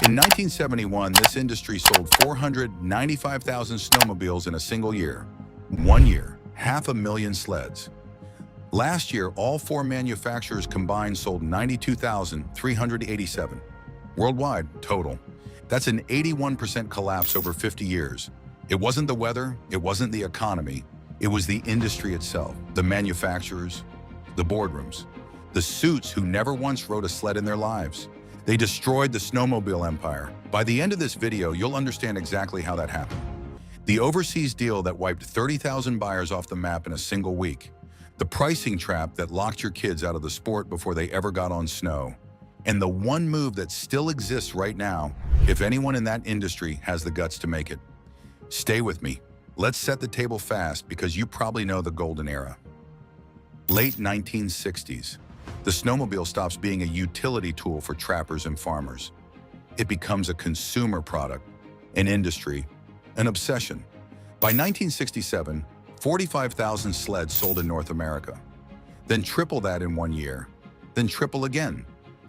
In 1971, this industry sold 495,000 snowmobiles in a single year. 1 year, 500,000 sleds. Last year, all four manufacturers combined sold 92,387. Worldwide, total. That's an 81% collapse over 50 years. It wasn't the weather, it wasn't the economy, it was the industry itself, the manufacturers, the boardrooms, the suits who never once rode a sled in their lives. They destroyed the snowmobile empire. By the end of this video, you'll understand exactly how that happened. The overseas deal that wiped 30,000 buyers off the map in a single week. The pricing trap that locked your kids out of the sport before they ever got on snow. And the one move that still exists right now, if anyone in that industry has the guts to make it. Stay with me. Let's set the table fast because you probably know the golden era. Late 1960s. The snowmobile stops being a utility tool for trappers and farmers. It becomes a consumer product, an industry, an obsession. By 1967, 45,000 sleds sold in North America. Then triple that in 1 year, then triple again.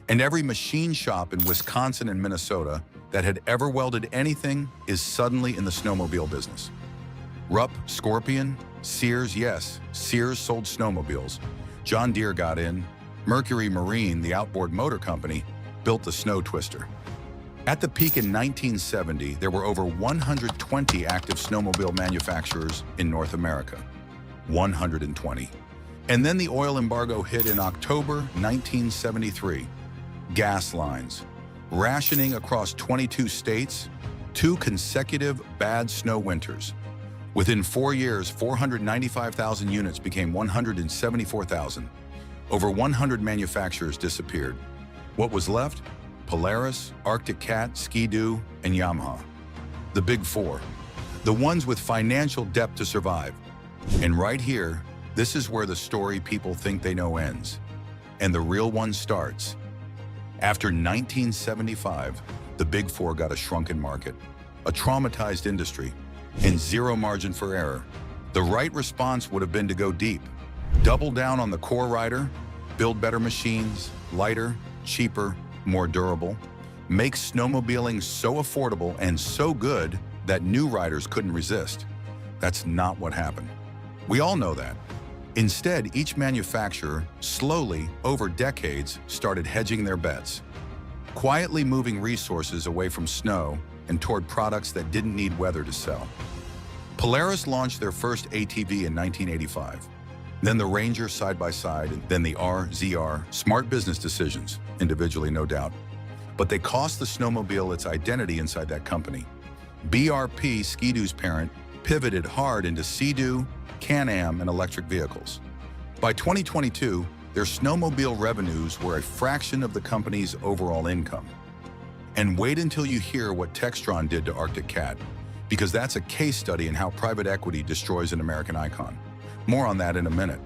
And every machine shop in Wisconsin and Minnesota that had ever welded anything is suddenly in the snowmobile business. Rupp, Scorpion, Sears, yes, Sears sold snowmobiles. John Deere got in. Mercury Marine, the outboard motor company, built the Snow Twister. At the peak in 1970, there were over 120 active snowmobile manufacturers in North America. 120. And then the oil embargo hit in October 1973. Gas lines, rationing across 22 states, 2 consecutive bad snow winters. Within 4 years, 495,000 units became 174,000. Over 100 manufacturers disappeared. What was left? Polaris, Arctic Cat, Ski-Doo, and Yamaha. The big four. The ones with financial depth to survive. And right here, this is where the story people think they know ends. And the real one starts. After 1975, the big four got a shrunken market, a traumatized industry, and zero margin for error. The right response would have been to go deep. Double down on the core rider, build better machines, lighter, cheaper, more durable, make snowmobiling so affordable and so good that new riders couldn't resist. That's not what happened. We all know that. Instead, each manufacturer, slowly, over decades, started hedging their bets, quietly moving resources away from snow and toward products that didn't need weather to sell. Polaris launched their first ATV in 1985. Then the Ranger side-by-side, and then the RZR, smart business decisions, individually no doubt. But they cost the snowmobile its identity inside that company. BRP, Ski-Doo's parent, pivoted hard into Sea-Doo, Can-Am, and electric vehicles. By 2022, their snowmobile revenues were a fraction of the company's overall income. And wait until you hear what Textron did to Arctic Cat, because that's a case study in how private equity destroys an American icon. More on that in a minute.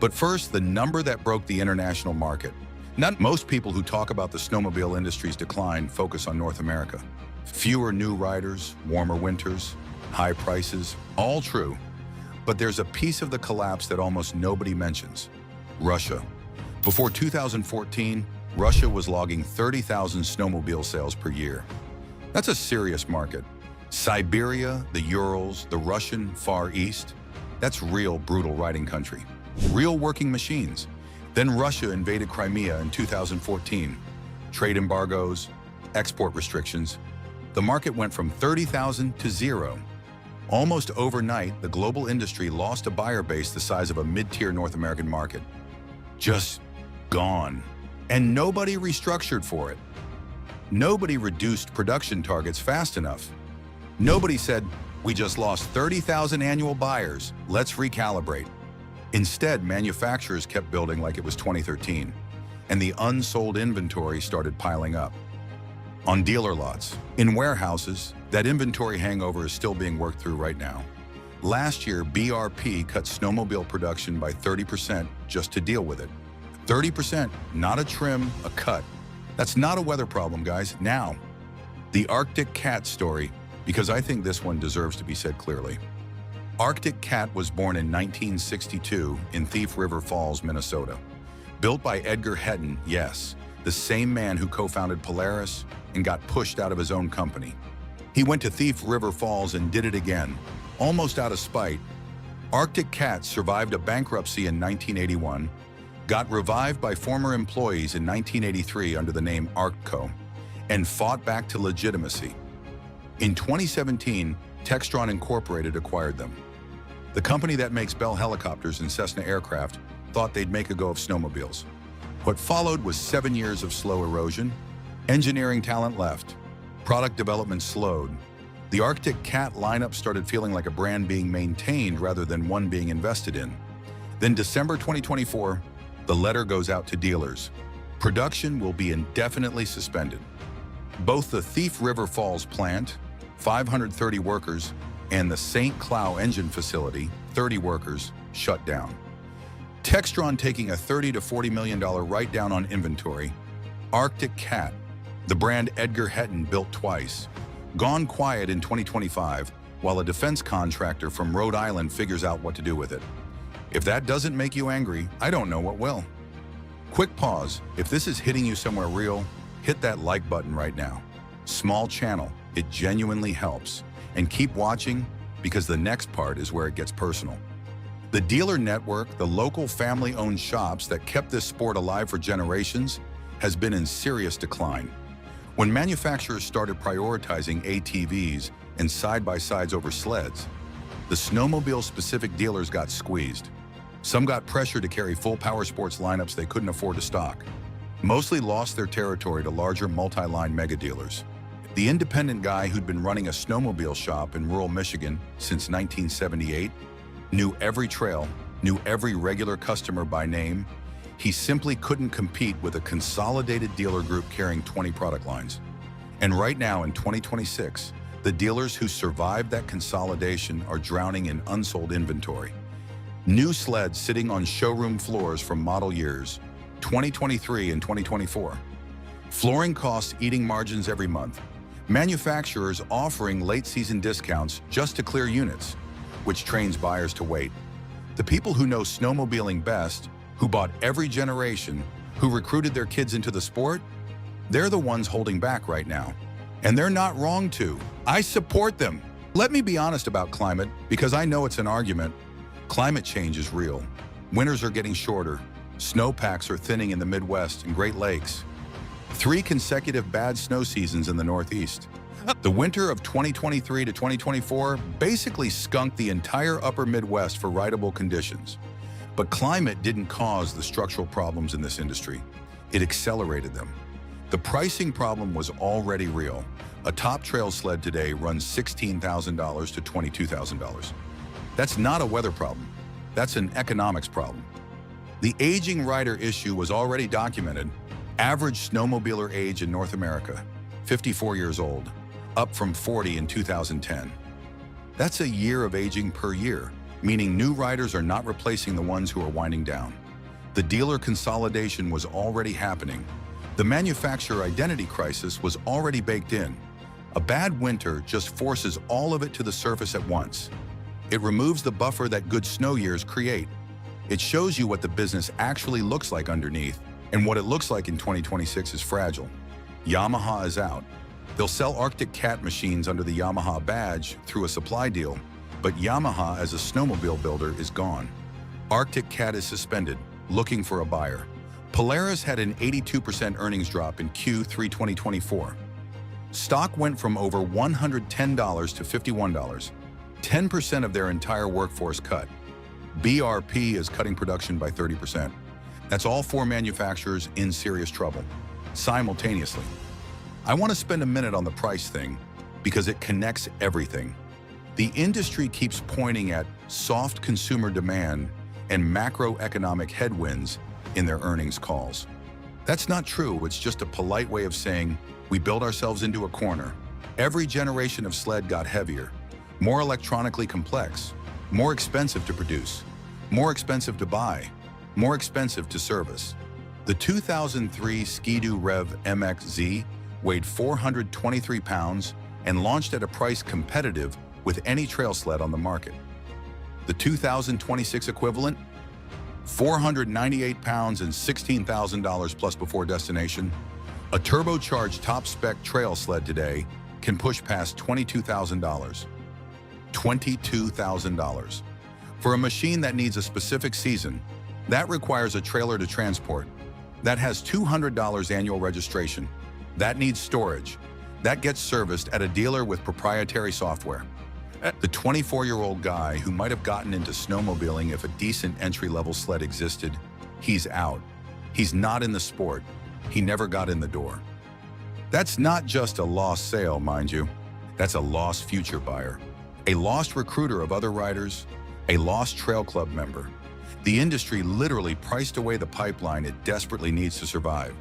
But first, the number that broke the international market. Not most people who talk about the snowmobile industry's decline focus on North America. Fewer new riders, warmer winters, high prices, all true. But there's a piece of the collapse that almost nobody mentions. Russia. Before 2014, Russia was logging 30,000 snowmobile sales per year. That's a serious market. Siberia, the Urals, the Russian Far East, that's real brutal riding country. Real working machines. Then Russia invaded Crimea in 2014. Trade embargoes, export restrictions. The market went from 30,000 to zero. Almost overnight, the global industry lost a buyer base the size of a mid-tier North American market. Just gone. And nobody restructured for it. Nobody reduced production targets fast enough. Nobody said, we just lost 30,000 annual buyers, let's recalibrate. Instead, manufacturers kept building like it was 2013, and the unsold inventory started piling up. On dealer lots, in warehouses, that inventory hangover is still being worked through right now. Last year, BRP cut snowmobile production by 30% just to deal with it. 30%, not a trim, a cut. That's not a weather problem, guys. Now, the Arctic Cat story, because I think this one deserves to be said clearly. Arctic Cat was born in 1962 in Thief River Falls, Minnesota. Built by Edgar Hetton, yes, the same man who co-founded Polaris, and got pushed out of his own company. He went to Thief River Falls and did it again, almost out of spite. Arctic Cat survived a bankruptcy in 1981, got revived by former employees in 1983 under the name Arcco, and fought back to legitimacy. In 2017, Textron Incorporated acquired them. The company that makes Bell helicopters and Cessna aircraft thought they'd make a go of snowmobiles. What followed was 7 years of slow erosion. Engineering talent left. Product development slowed. The Arctic Cat lineup started feeling like a brand being maintained rather than one being invested in. Then December 2024, the letter goes out to dealers. Production will be indefinitely suspended. Both the Thief River Falls plant, 530 workers, and the St. Cloud engine facility, 30 workers, shut down. Textron taking a $30 to $40 million write-down on inventory. Arctic Cat, the brand Edgar Hetton built twice, gone quiet in 2025 while a defense contractor from Rhode Island figures out what to do with it. If that doesn't make you angry, I don't know what will. Quick pause. If this is hitting you somewhere real, hit that like button right now. Small channel, it genuinely helps. And keep watching, because the next part is where it gets personal. The dealer network, the local family-owned shops that kept this sport alive for generations, has been in serious decline. When manufacturers started prioritizing ATVs and side-by-sides over sleds, the snowmobile-specific dealers got squeezed. Some got pressure to carry full powersports lineups they couldn't afford to stock. Mostly lost their territory to larger multi-line mega dealers. The independent guy who'd been running a snowmobile shop in rural Michigan since 1978 knew every trail, knew every regular customer by name. He simply couldn't compete with a consolidated dealer group carrying 20 product lines. And right now in 2026, the dealers who survived that consolidation are drowning in unsold inventory. New sleds sitting on showroom floors from model years 2023 and 2024. Flooring costs eating margins every month. Manufacturers offering late-season discounts just to clear units, which trains buyers to wait. The people who know snowmobiling best, who bought every generation, who recruited their kids into the sport, they're the ones holding back right now. And they're not wrong to. I support them. Let me be honest about climate, because I know it's an argument. Climate change is real. Winters are getting shorter. Snowpacks are thinning in the Midwest and Great Lakes. 3 consecutive bad snow seasons in the Northeast. The winter of 2023 to 2024 basically skunked the entire upper Midwest for rideable conditions. But climate didn't cause the structural problems in this industry. It accelerated them. The pricing problem was already real. A top trail sled today runs $16,000 to $22,000. That's not a weather problem. That's an economics problem. The aging rider issue was already documented. Average snowmobiler age in North America, 54 years old, up from 40 in 2010. That's a year of aging per year, meaning new riders are not replacing the ones who are winding down. The dealer consolidation was already happening. The manufacturer identity crisis was already baked in. A bad winter just forces all of it to the surface at once. It removes the buffer that good snow years create. It shows you what the business actually looks like underneath, and what it looks like in 2026 is fragile. Yamaha is out. They'll sell Arctic Cat machines under the Yamaha badge through a supply deal, but Yamaha as a snowmobile builder is gone. Arctic Cat is suspended, looking for a buyer. Polaris had an 82% earnings drop in Q3 2024. Stock went from over $110 to $51, 10% of their entire workforce cut. BRP is cutting production by 30%. That's all 4 manufacturers in serious trouble, simultaneously. I want to spend a minute on the price thing, because it connects everything. The industry keeps pointing at soft consumer demand and macroeconomic headwinds in their earnings calls. That's not true. It's just a polite way of saying we built ourselves into a corner. Every generation of sled got heavier, more electronically complex, more expensive to produce, more expensive to buy, more expensive to service. The 2003 Ski-Doo Rev MXZ weighed 423 pounds and launched at a price competitive with any trail sled on the market. The 2026 equivalent, 498 pounds and $16,000 plus before destination, A turbocharged top-spec trail sled today can push past $22,000. $22,000. For a machine that needs a specific season, that requires a trailer to transport. That has $200 annual registration. That needs storage. That gets serviced at a dealer with proprietary software. The 24-year-old guy who might have gotten into snowmobiling if a decent entry-level sled existed, he's out. He's not in the sport. He never got in the door. That's not just a lost sale, mind you. That's a lost future buyer. A lost recruiter of other riders, a lost trail club member. The industry literally priced away the pipeline it desperately needs to survive.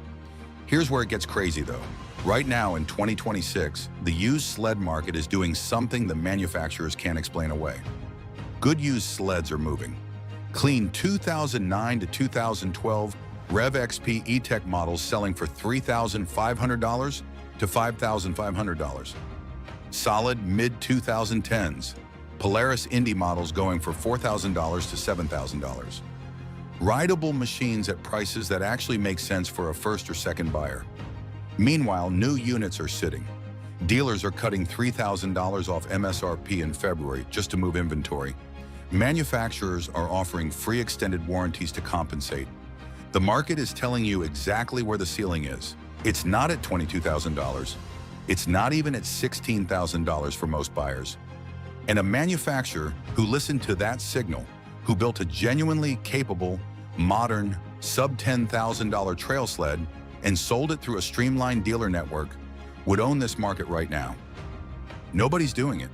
Here's where it gets crazy though. Right now in 2026, the used sled market is doing something the manufacturers can't explain away. Good used sleds are moving. Clean 2009 to 2012 Rev XP E-Tech models selling for $3,500 to $5,500. Solid mid-2010s. Polaris Indy models going for $4,000 to $7,000. Rideable machines at prices that actually make sense for a first or second buyer. Meanwhile, new units are sitting. Dealers are cutting $3,000 off MSRP in February just to move inventory. Manufacturers are offering free extended warranties to compensate. The market is telling you exactly where the ceiling is. It's not at $22,000. It's not even at $16,000 for most buyers. And a manufacturer who listened to that signal, who built a genuinely capable, modern, sub-$10,000 trail sled and sold it through a streamlined dealer network, would own this market right now. Nobody's doing it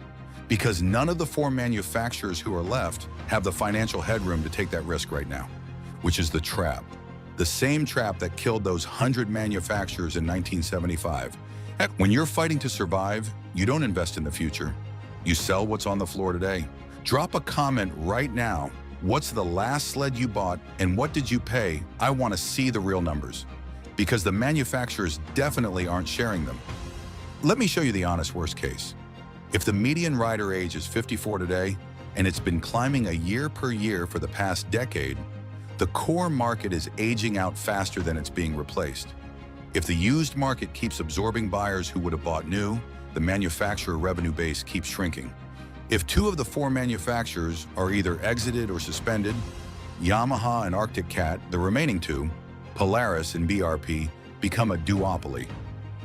because none of the four manufacturers who are left have the financial headroom to take that risk right now, which is the trap. The same trap that killed those 100 manufacturers in 1975. Heck, when you're fighting to survive, you don't invest in the future. You sell what's on the floor today. Drop a comment right now. What's the last sled you bought and what did you pay? I want to see the real numbers because the manufacturers definitely aren't sharing them. Let me show you the honest worst case. If the median rider age is 54 today and it's been climbing a year per year for the past decade, the core market is aging out faster than it's being replaced. If the used market keeps absorbing buyers who would have bought new, the manufacturer revenue base keeps shrinking. If two of the four manufacturers are either exited or suspended, Yamaha and Arctic Cat, the remaining two, Polaris and BRP, become a duopoly.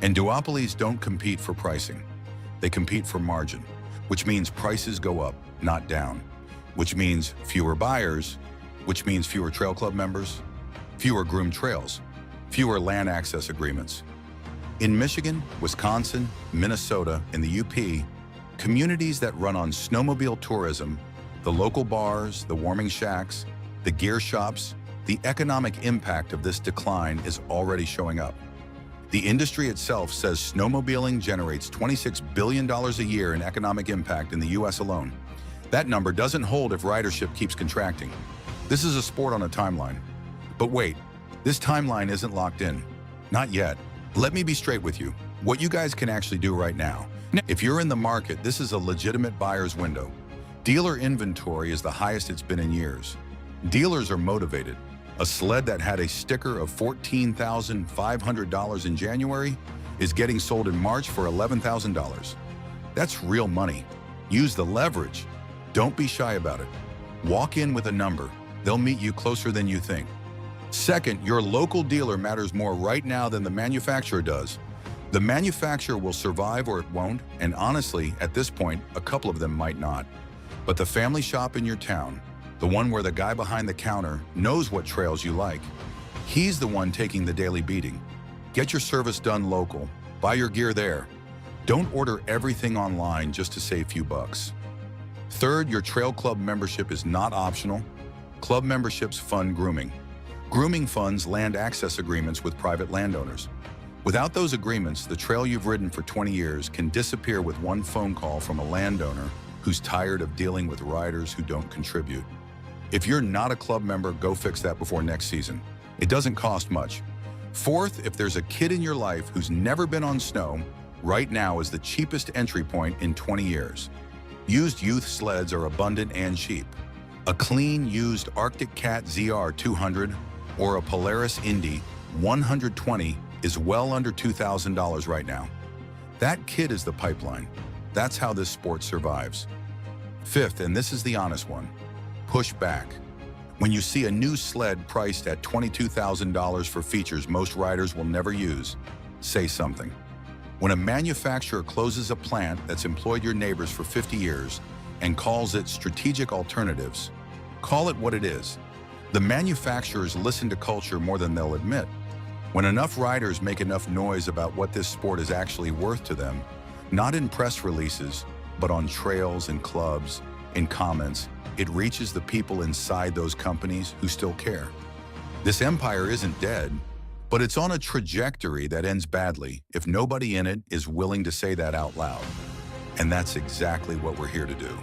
And duopolies don't compete for pricing. They compete for margin, which means prices go up, not down, which means fewer buyers, which means fewer trail club members, fewer groomed trails, fewer land access agreements. In Michigan, Wisconsin, Minnesota, and the UP, communities that run on snowmobile tourism, the local bars, the warming shacks, the gear shops, the economic impact of this decline is already showing up. The industry itself says snowmobiling generates $26 billion a year in economic impact in the US alone. That number doesn't hold if ridership keeps contracting. This is a sport on a timeline. But wait, this timeline isn't locked in. Not yet. Let me be straight with you. What you guys can actually do right now. If you're in the market, this is a legitimate buyer's window. Dealer inventory is the highest it's been in years. Dealers are motivated. A sled that had a sticker of $14,500 in January is getting sold in March for $11,000. That's real money. Use the leverage. Don't be shy about it. Walk in with a number. They'll meet you closer than you think. Second, your local dealer matters more right now than the manufacturer does. The manufacturer will survive or it won't, and honestly, at this point, a couple of them might not. But the family shop in your town, the one where the guy behind the counter knows what trails you like, he's the one taking the daily beating. Get your service done local. Buy your gear there. Don't order everything online just to save a few bucks. Third, your trail club membership is not optional. Club memberships fund grooming. Grooming funds land access agreements with private landowners. Without those agreements, the trail you've ridden for 20 years can disappear with one phone call from a landowner who's tired of dealing with riders who don't contribute. If you're not a club member, go fix that before next season. It doesn't cost much. Fourth, if there's a kid in your life who's never been on snow, right now is the cheapest entry point in 20 years. Used youth sleds are abundant and cheap. A clean, used Arctic Cat ZR 200 or a Polaris Indy 120 is well under $2,000 right now. That kit is the pipeline. That's how this sport survives. Fifth, and this is the honest one, push back. When you see a new sled priced at $22,000 for features most riders will never use, say something. When a manufacturer closes a plant that's employed your neighbors for 50 years and calls it strategic alternatives, call it what it is. The manufacturers listen to culture more than they'll admit. When enough riders make enough noise about what this sport is actually worth to them, not in press releases, but on trails and clubs, in comments, it reaches the people inside those companies who still care. This empire isn't dead, but it's on a trajectory that ends badly if nobody in it is willing to say that out loud. And that's exactly what we're here to do.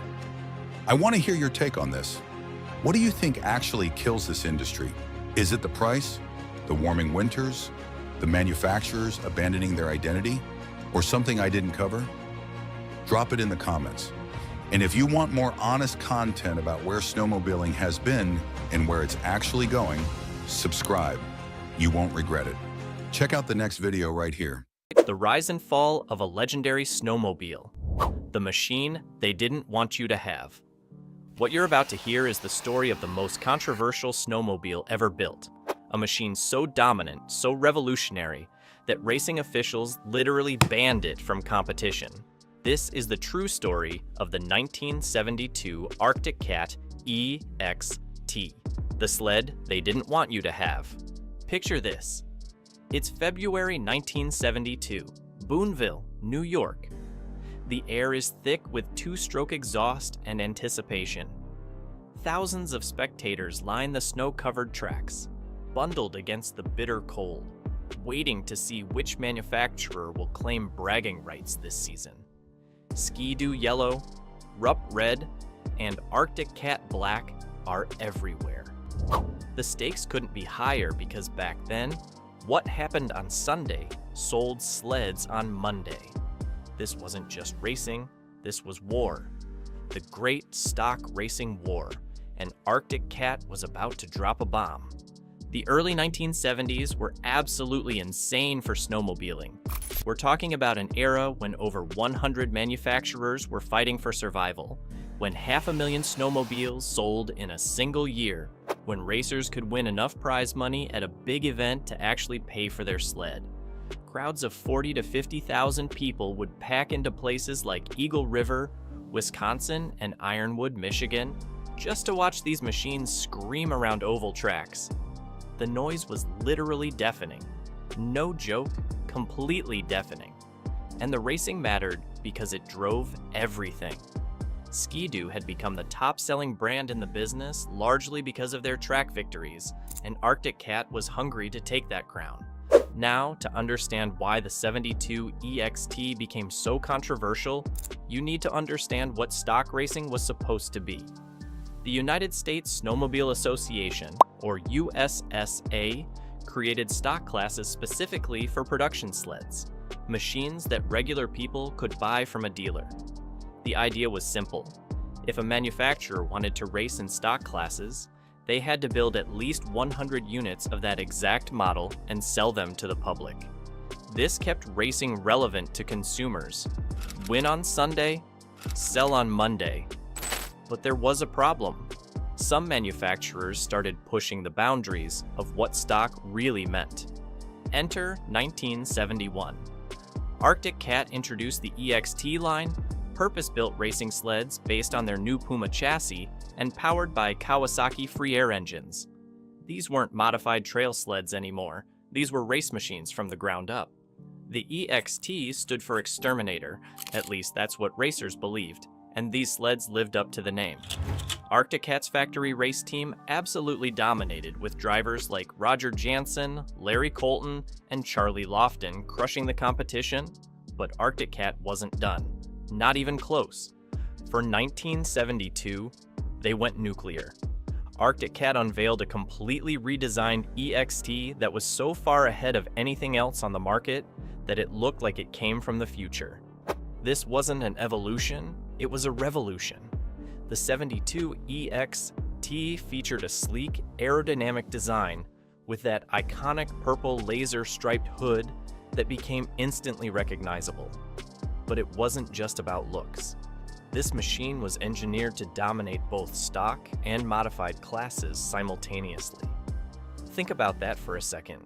I want to hear your take on this. What do you think actually kills this industry? Is it the price, the warming winters, the manufacturers abandoning their identity, or something I didn't cover? Drop it in the comments. And if you want more honest content about where snowmobiling has been and where it's actually going, subscribe. You won't regret it. Check out the next video right here. The rise and fall of a legendary snowmobile. The machine they didn't want you to have. What you're about to hear is the story of the most controversial snowmobile ever built. A machine so dominant, so revolutionary, that racing officials literally banned it from competition. This is the true story of the 1972 Arctic Cat EXT, the sled they didn't want you to have. Picture this. It's February 1972, Boonville, New York. The air is thick with two-stroke exhaust and anticipation. Thousands of spectators line the snow-covered tracks, bundled against the bitter cold, waiting to see which manufacturer will claim bragging rights this season. Ski-Doo Yellow, Rupp Red, and Arctic Cat Black are everywhere. The stakes couldn't be higher because back then, what happened on Sunday sold sleds on Monday. This wasn't just racing, this was war. The Great Stock Racing War, and Arctic Cat was about to drop a bomb. The early 1970s were absolutely insane for snowmobiling. We're talking about an era when over 100 manufacturers were fighting for survival, when 500,000 snowmobiles sold in a single year, when racers could win enough prize money at a big event to actually pay for their sled. Crowds of 40 to 50,000 people would pack into places like Eagle River, Wisconsin, and Ironwood, Michigan, just to watch these machines scream around oval tracks. The noise was literally deafening. No joke, completely deafening. And the racing mattered because it drove everything. Ski-Doo had become the top-selling brand in the business largely because of their track victories, and Arctic Cat was hungry to take that crown. Now, to understand why the 72 EXT became so controversial, you need to understand what stock racing was supposed to be. The United States Snowmobile Association, or USSA, created stock classes specifically for production sleds, machines that regular people could buy from a dealer. The idea was simple. If a manufacturer wanted to race in stock classes, they had to build at least 100 units of that exact model and sell them to the public. This kept racing relevant to consumers. Win on Sunday, sell on Monday. But there was a problem. Some manufacturers started pushing the boundaries of what stock really meant. Enter 1971. Arctic Cat introduced the EXT line, purpose-built racing sleds based on their new Puma chassis and powered by Kawasaki free air engines. These weren't modified trail sleds anymore. These were race machines from the ground up. The EXT stood for Exterminator, at least that's what racers believed, and these sleds lived up to the name. Arctic Cat's factory race team absolutely dominated, with drivers like Roger Jansen, Larry Colton, and Charlie Lofton crushing the competition, but Arctic Cat wasn't done. Not even close. For 1972, they went nuclear. Arctic Cat unveiled a completely redesigned EXT that was so far ahead of anything else on the market that it looked like it came from the future. This wasn't an evolution, it was a revolution. The 72 EXT featured a sleek, aerodynamic design with that iconic purple laser-striped hood that became instantly recognizable. But it wasn't just about looks. This machine was engineered to dominate both stock and modified classes simultaneously. Think about that for a second.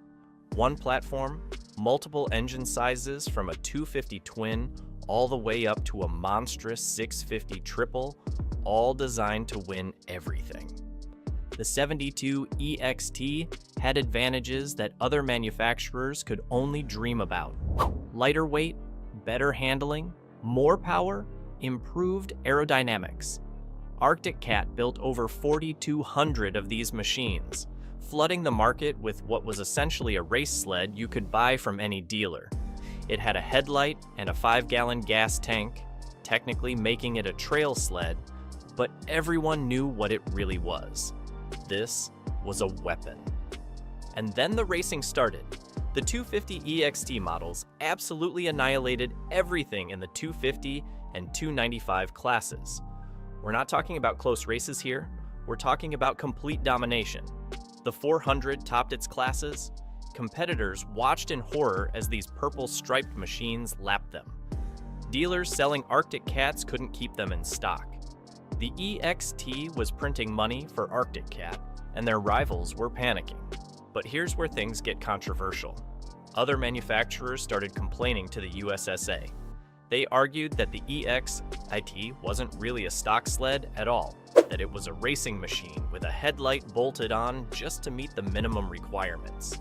One platform, multiple engine sizes from a 250 twin all the way up to a monstrous 650 triple, all designed to win everything. The 72 EXT had advantages that other manufacturers could only dream about. Lighter weight, better handling, more power, improved aerodynamics. Arctic Cat built over 4,200 of these machines, flooding the market with what was essentially a race sled you could buy from any dealer. It had a headlight and a 5-gallon gas tank, technically making it a trail sled, but everyone knew what it really was. This was a weapon. And then the racing started. The 250 EXT models absolutely annihilated everything in the 250 and 295 classes. We're not talking about close races here, we're talking about complete domination. The 400 topped its classes. Competitors watched in horror as these purple striped machines lapped them. Dealers selling Arctic Cats couldn't keep them in stock. The EXT was printing money for Arctic Cat, and their rivals were panicking. But here's where things get controversial. Other manufacturers started complaining to the USSA. They argued that the EXT wasn't really a stock sled at all, that it was a racing machine with a headlight bolted on just to meet the minimum requirements.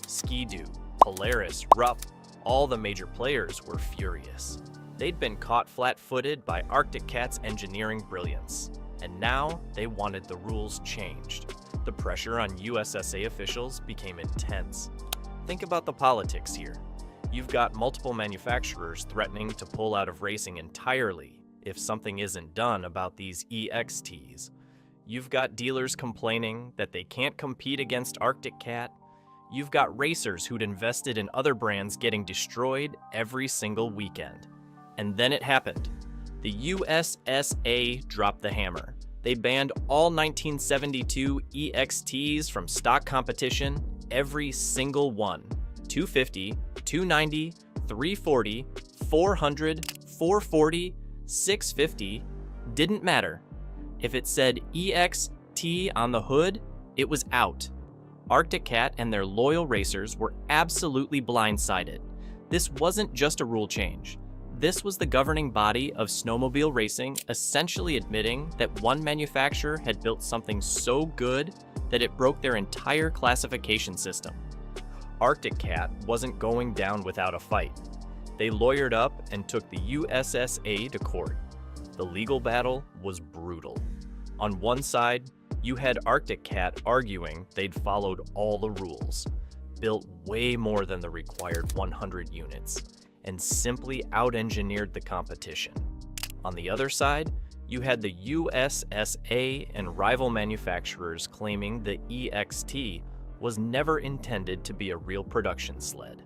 Ski-Doo, Polaris, Rupp, all the major players were furious. They'd been caught flat-footed by Arctic Cat's engineering brilliance, and now they wanted the rules changed. The pressure on USSA officials became intense. Think about the politics here. You've got multiple manufacturers threatening to pull out of racing entirely if something isn't done about these EXTs. You've got dealers complaining that they can't compete against Arctic Cat. You've got racers who'd invested in other brands getting destroyed every single weekend. And then it happened. The USSA dropped the hammer. They banned all 1972 EXTs from stock competition, every single one. 250, 290, 340, 400, 440, 650, didn't matter. If it said EXT on the hood, it was out. Arctic Cat and their loyal racers were absolutely blindsided. This wasn't just a rule change. This was the governing body of snowmobile racing essentially admitting that one manufacturer had built something so good that it broke their entire classification system. Arctic Cat wasn't going down without a fight. They lawyered up and took the USSA to court. The legal battle was brutal. On one side, you had Arctic Cat arguing they'd followed all the rules, built way more than the required 100 units, and simply out-engineered the competition. On the other side, you had the USSA and rival manufacturers claiming the EXT was never intended to be a real production sled.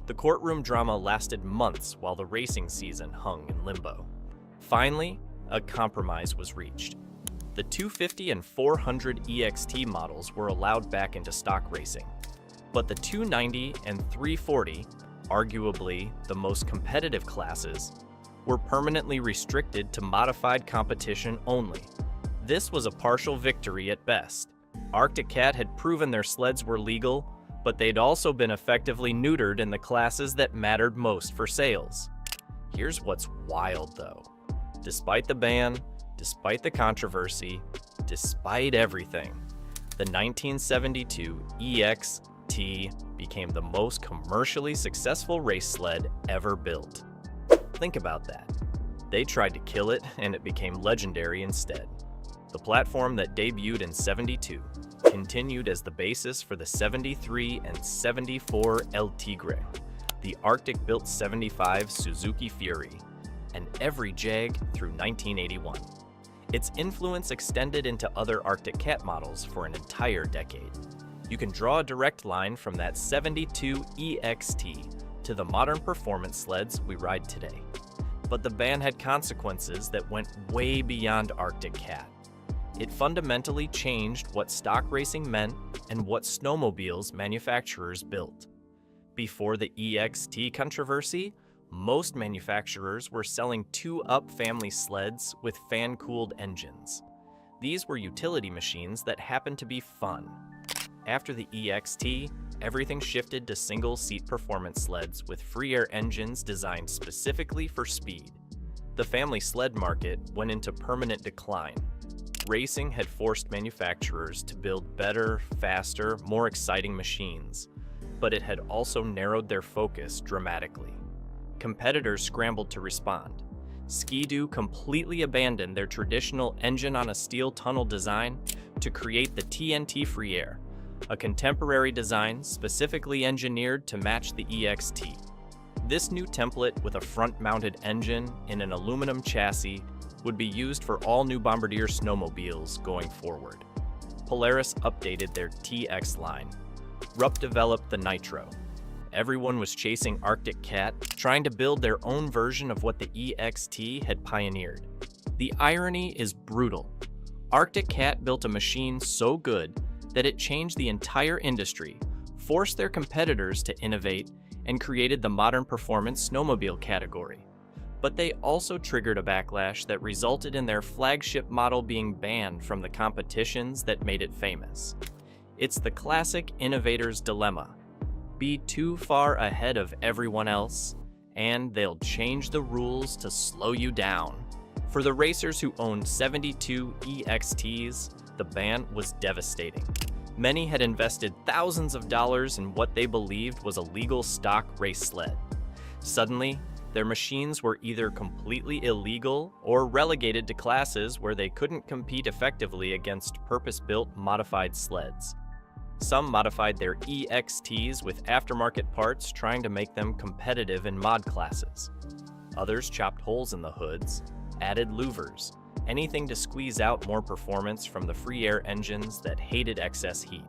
The courtroom drama lasted months while the racing season hung in limbo. Finally, a compromise was reached. The 250 and 400 EXT models were allowed back into stock racing, but the 290 and 340, arguably the most competitive classes, were permanently restricted to modified competition only. This was a partial victory at best. Arctic Cat had proven their sleds were legal, but they'd also been effectively neutered in the classes that mattered most for sales. Here's what's wild though. Despite the ban, despite the controversy, despite everything, the 1972 EXT became the most commercially successful race sled ever built. Think about that. They tried to kill it and it became legendary instead. The platform that debuted in '72 continued as the basis for the 73 and 74 El Tigre, the Arctic-built 75 Suzuki Fury, and every Jag through 1981. Its influence extended into other Arctic Cat models for an entire decade. You can draw a direct line from that 72 EXT to the modern performance sleds we ride today. But the ban had consequences that went way beyond Arctic Cat. It fundamentally changed what stock racing meant and what snowmobiles manufacturers built. Before the EXT controversy, most manufacturers were selling two-up family sleds with fan-cooled engines. These were utility machines that happened to be fun. After the EXT, everything shifted to single-seat performance sleds with free air engines designed specifically for speed. The family sled market went into permanent decline. Racing had forced manufacturers to build better, faster, more exciting machines, but it had also narrowed their focus dramatically. Competitors scrambled to respond. Ski-Doo completely abandoned their traditional engine-on-a-steel tunnel design to create the TNT Free Air, a contemporary design specifically engineered to match the EXT. This new template with a front-mounted engine in an aluminum chassis would be used for all new Bombardier snowmobiles going forward. Polaris updated their TX line. Rupp developed the Nitro. Everyone was chasing Arctic Cat, trying to build their own version of what the EXT had pioneered. The irony is brutal. Arctic Cat built a machine so good that it changed the entire industry, forced their competitors to innovate, and created the modern performance snowmobile category. But they also triggered a backlash that resulted in their flagship model being banned from the competitions that made it famous. It's the classic innovator's dilemma. Be too far ahead of everyone else, and they'll change the rules to slow you down. For the racers who owned 72 EXTs, the ban was devastating. Many had invested thousands of dollars in what they believed was a legal stock race sled. Suddenly, their machines were either completely illegal or relegated to classes where they couldn't compete effectively against purpose-built modified sleds. Some modified their EXTs with aftermarket parts, trying to make them competitive in mod classes. Others chopped holes in the hoods, added louvers, anything to squeeze out more performance from the free air engines that hated excess heat.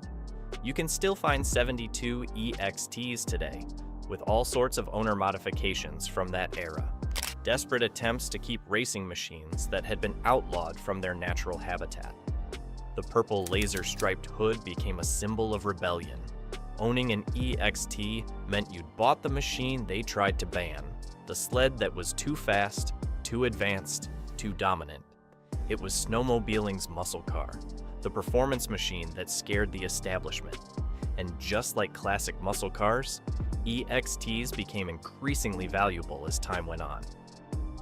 You can still find 72 EXTs today, with all sorts of owner modifications from that era. Desperate attempts to keep racing machines that had been outlawed from their natural habitat. The purple laser-striped hood became a symbol of rebellion. Owning an EXT meant you'd bought the machine they tried to ban, the sled that was too fast, too advanced, too dominant. It was snowmobiling's muscle car, the performance machine that scared the establishment. And just like classic muscle cars, EXTs became increasingly valuable as time went on.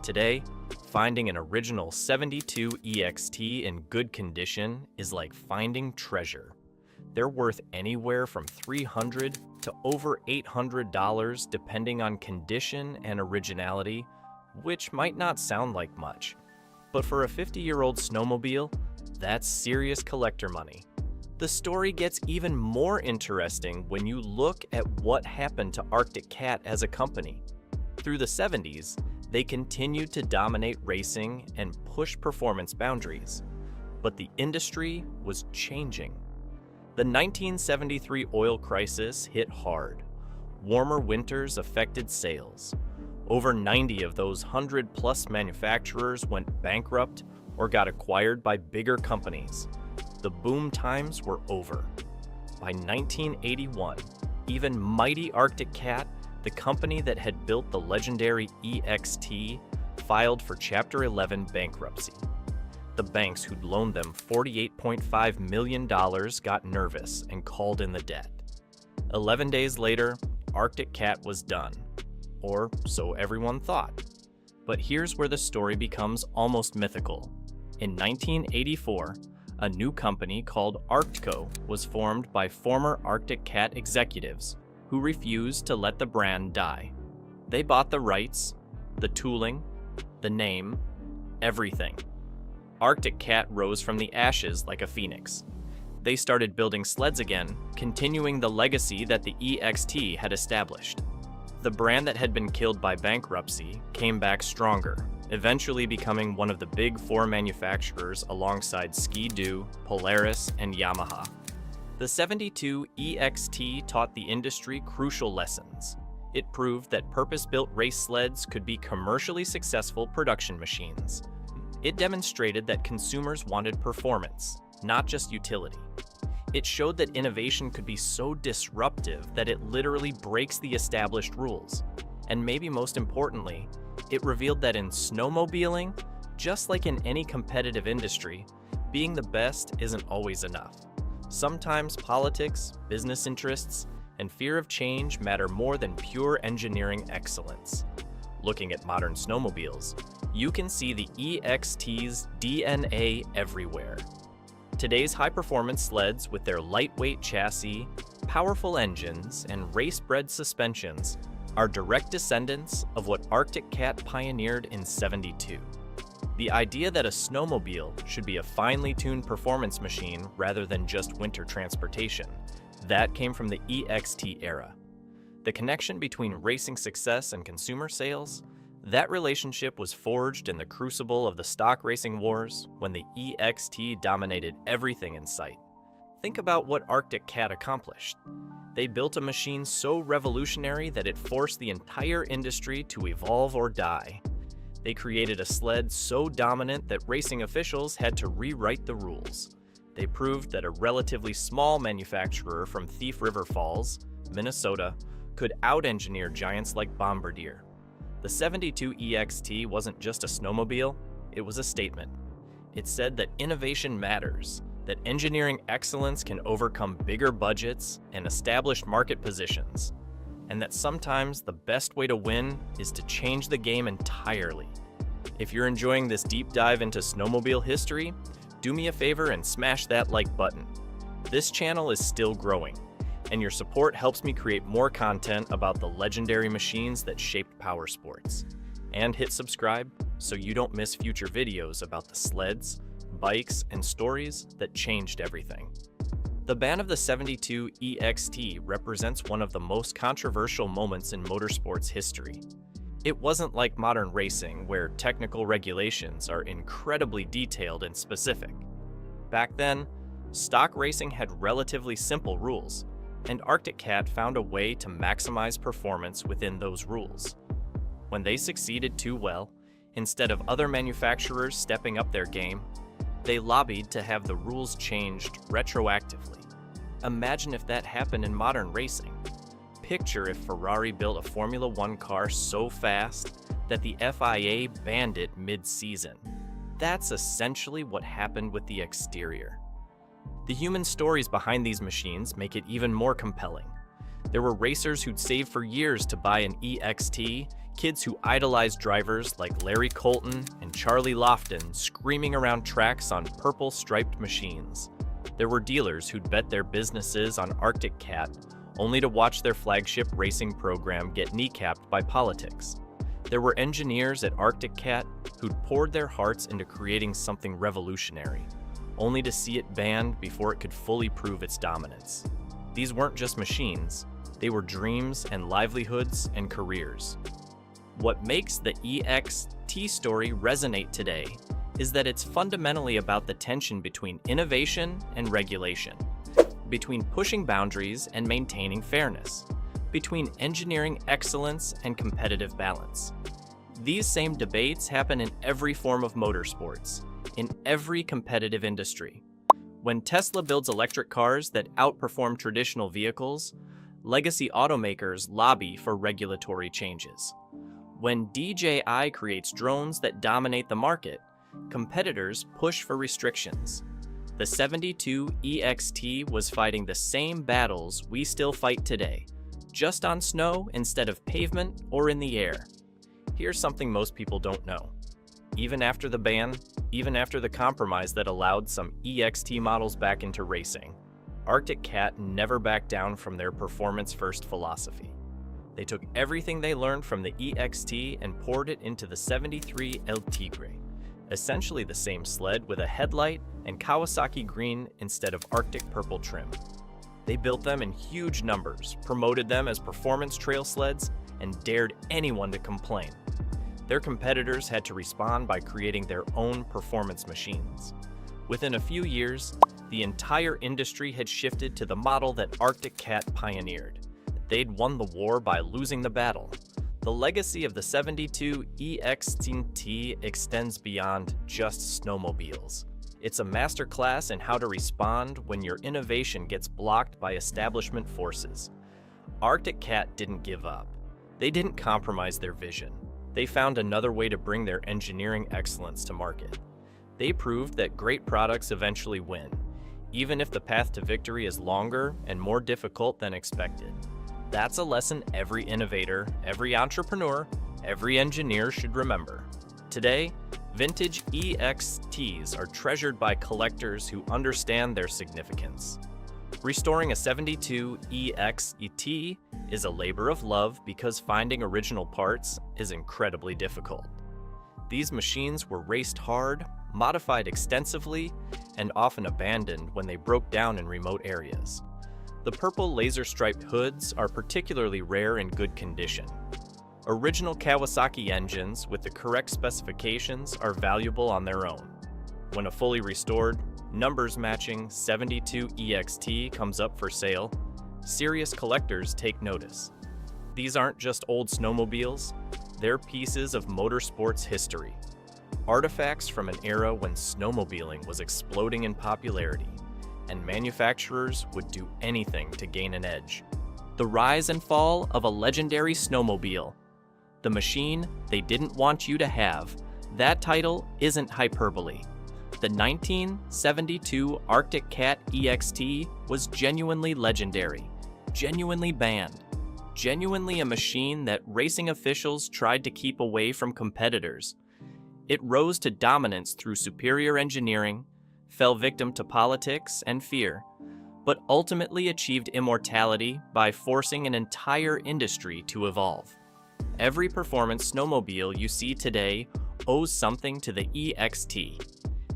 Today, finding an original 72 EXT in good condition is like finding treasure. They're worth anywhere from $300 to over $800 depending on condition and originality, which might not sound like much. But for a 50-year-old snowmobile, that's serious collector money. The story gets even more interesting when you look at what happened to Arctic Cat as a company. Through the 70s, they continued to dominate racing and push performance boundaries. But the industry was changing. The 1973 oil crisis hit hard. Warmer winters affected sales. Over 90 of those 100-plus manufacturers went bankrupt or got acquired by bigger companies. The boom times were over. By 1981, even mighty Arctic Cat, the company that had built the legendary EXT, filed for Chapter 11 bankruptcy. The banks who'd loaned them $48.5 million got nervous and called in the debt. 11 days later, Arctic Cat was done. Or so everyone thought. But here's where the story becomes almost mythical. In 1984, a new company called Arctco was formed by former Arctic Cat executives who refused to let the brand die. They bought the rights, the tooling, the name, everything. Arctic Cat rose from the ashes like a phoenix. They started building sleds again, continuing the legacy that the EXT had established. The brand that had been killed by bankruptcy came back stronger, eventually becoming one of the big four manufacturers alongside Ski-Doo, Polaris, and Yamaha. The 72 EXT taught the industry crucial lessons. It proved that purpose-built race sleds could be commercially successful production machines. It demonstrated that consumers wanted performance, not just utility. It showed that innovation could be so disruptive that it literally breaks the established rules. And maybe most importantly, it revealed that in snowmobiling, just like in any competitive industry, being the best isn't always enough. Sometimes politics, business interests, and fear of change matter more than pure engineering excellence. Looking at modern snowmobiles, you can see the EXT's DNA everywhere. Today's high-performance sleds with their lightweight chassis, powerful engines, and race-bred suspensions are direct descendants of what Arctic Cat pioneered in '72. The idea that a snowmobile should be a finely tuned performance machine rather than just winter transportation, that came from the EXT era. The connection between racing success and consumer sales, that relationship was forged in the crucible of the stock racing wars when the EXT dominated everything in sight. Think about what Arctic Cat accomplished. They built a machine so revolutionary that it forced the entire industry to evolve or die. They created a sled so dominant that racing officials had to rewrite the rules. They proved that a relatively small manufacturer from Thief River Falls, Minnesota, could out-engineer giants like Bombardier. The '72 EXT wasn't just a snowmobile, it was a statement. It said that innovation matters, that engineering excellence can overcome bigger budgets and established market positions, and that sometimes the best way to win is to change the game entirely. If you're enjoying this deep dive into snowmobile history, do me a favor and smash that like button. This channel is still growing, and your support helps me create more content about the legendary machines that shaped powersports. And hit subscribe so you don't miss future videos about the sleds, bikes, and stories that changed everything. The ban of the '72 EXT represents one of the most controversial moments in motorsports history. It wasn't like modern racing, where technical regulations are incredibly detailed and specific. Back then, stock racing had relatively simple rules, and Arctic Cat found a way to maximize performance within those rules. When they succeeded too well, instead of other manufacturers stepping up their game, they lobbied to have the rules changed retroactively. Imagine if that happened in modern racing. Picture if Ferrari built a Formula One car so fast that the FIA banned it mid-season. That's essentially what happened with the exterior. The human stories behind these machines make it even more compelling. There were racers who'd saved for years to buy an EXT, kids who idolized drivers like Larry Colton and Charlie Lofton screaming around tracks on purple striped machines. There were dealers who'd bet their businesses on Arctic Cat, only to watch their flagship racing program get kneecapped by politics. There were engineers at Arctic Cat who'd poured their hearts into creating something revolutionary, only to see it banned before it could fully prove its dominance. These weren't just machines, they were dreams and livelihoods and careers. What makes the EXT story resonate today is that it's fundamentally about the tension between innovation and regulation, between pushing boundaries and maintaining fairness, between engineering excellence and competitive balance. These same debates happen in every form of motorsports, in every competitive industry. When Tesla builds electric cars that outperform traditional vehicles, legacy automakers lobby for regulatory changes. When DJI creates drones that dominate the market, competitors push for restrictions. The '72 EXT was fighting the same battles we still fight today, just on snow instead of pavement or in the air. Here's something most people don't know. Even after the ban, even after the compromise that allowed some EXT models back into racing, Arctic Cat never backed down from their performance-first philosophy. They took everything they learned from the EXT and poured it into the '73 El Tigre, essentially the same sled with a headlight and Kawasaki green instead of Arctic purple trim. They built them in huge numbers, promoted them as performance trail sleds, and dared anyone to complain. Their competitors had to respond by creating their own performance machines. Within a few years, the entire industry had shifted to the model that Arctic Cat pioneered. They'd won the war by losing the battle. The legacy of the 72 EXT extends beyond just snowmobiles. It's a masterclass in how to respond when your innovation gets blocked by establishment forces. Arctic Cat didn't give up. They didn't compromise their vision. They found another way to bring their engineering excellence to market. They proved that great products eventually win, even if the path to victory is longer and more difficult than expected. That's a lesson every innovator, every entrepreneur, every engineer should remember. Today, vintage EXTs are treasured by collectors who understand their significance. Restoring a 72 EXT is a labor of love because finding original parts is incredibly difficult. These machines were raced hard, modified extensively, and often abandoned when they broke down in remote areas. The purple laser-striped hoods are particularly rare in good condition. Original Kawasaki engines with the correct specifications are valuable on their own. When a fully restored, numbers-matching 72 EXT comes up for sale, serious collectors take notice. These aren't just old snowmobiles, they're pieces of motorsports history. Artifacts from an era when snowmobiling was exploding in popularity, and manufacturers would do anything to gain an edge. The rise and fall of a legendary snowmobile. The machine they didn't want you to have. That title isn't hyperbole. The 1972 Arctic Cat EXT was genuinely legendary, genuinely banned, genuinely a machine that racing officials tried to keep away from competitors. It rose to dominance through superior engineering, fell victim to politics and fear, but ultimately achieved immortality by forcing an entire industry to evolve. Every performance snowmobile you see today owes something to the EXT.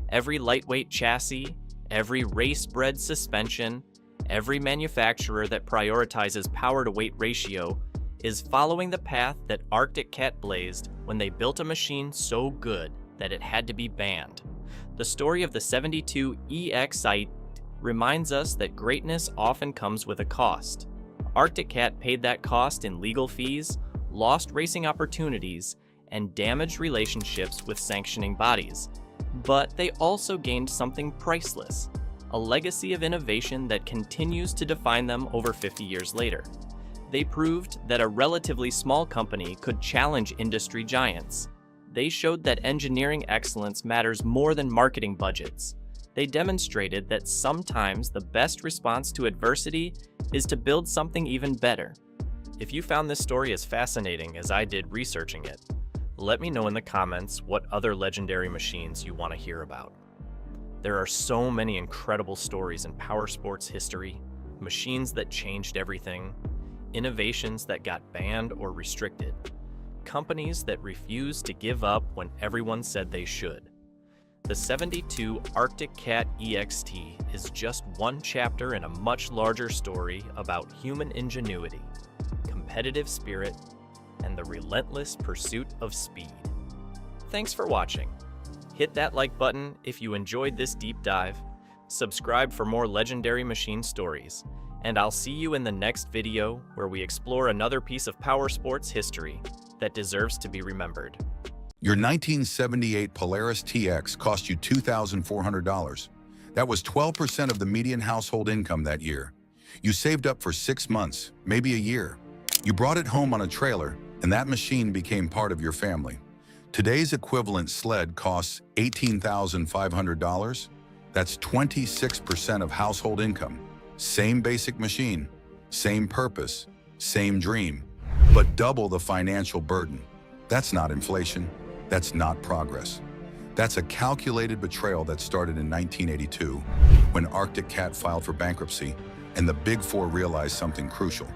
Every lightweight chassis, every race-bred suspension, every manufacturer that prioritizes power-to-weight ratio is following the path that Arctic Cat blazed when they built a machine so good that it had to be banned. The story of the 72 EXT reminds us that greatness often comes with a cost. Arctic Cat paid that cost in legal fees, lost racing opportunities, and damaged relationships with sanctioning bodies. But they also gained something priceless, a legacy of innovation that continues to define them over 50 years later. They proved that a relatively small company could challenge industry giants. They showed that engineering excellence matters more than marketing budgets. They demonstrated that sometimes the best response to adversity is to build something even better. If you found this story as fascinating as I did researching it, let me know in the comments what other legendary machines you want to hear about. There are so many incredible stories in powersports history, machines that changed everything, innovations that got banned or restricted, companies that refused to give up when everyone said they should. The 72 Arctic Cat EXT is just one chapter in a much larger story about human ingenuity, competitive spirit, and the relentless pursuit of speed. Thanks for watching. Hit that like button if you enjoyed this deep dive, subscribe for more legendary machine stories, and I'll see you in the next video where we explore another piece of powersports history that deserves to be remembered. Your 1978 Polaris TX cost you $2,400. That was 12% of the median household income that year. You saved up for 6 months, maybe a year. You brought it home on a trailer, and that machine became part of your family. Today's equivalent sled costs $18,500. That's 26% of household income. Same basic machine, same purpose, same dream, but double the financial burden. That's not inflation. That's not progress. That's a calculated betrayal that started in 1982 when Arctic Cat filed for bankruptcy and the Big Four realized something crucial.